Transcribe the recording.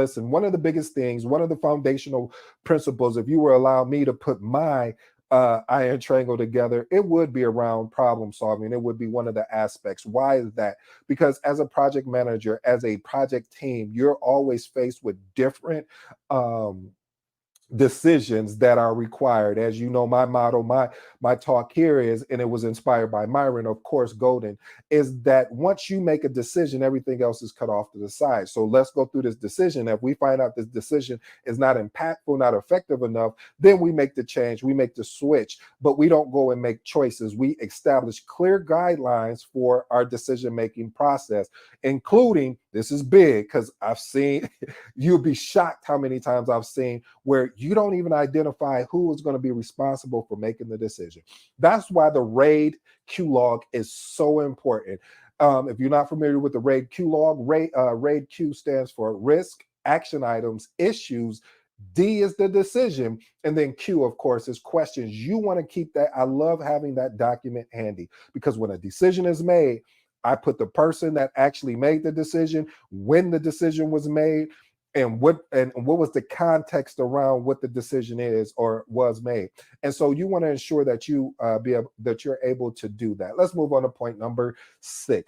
Listen, one of the biggest things, one of the foundational principles, if you were allow me to put my iron triangle together, it would be around problem solving. It would be one of the aspects. Why is that? Because as a project manager, as a project team, you're always faced with different um, decisions that are required. As you know, my motto, my talk here is, and it was inspired by Myron, of course, Golden, is that once you make a decision, everything else is cut off to the side. So let's go through this decision. If we find out this decision is not impactful, not effective enough, then we make the change, we make the switch, but we don't go and make choices. We establish clear guidelines for our decision making process, including, this is big because I've seen, you'll be shocked how many times I've seen where you don't even identify who is going to be responsible for making the decision. That's why the RAID Q log is so important. If you're not familiar with the RAID Q log, RAID Q stands for risk, action items, issues. D is the decision. And then Q, of course, is questions. You want to keep that. I love having that document handy because when a decision is made, I put the person that actually made the decision, when the decision was made, and what was the context around what the decision is or was made. And so you want to ensure that you that you're able to do that. Let's move on to point number 6.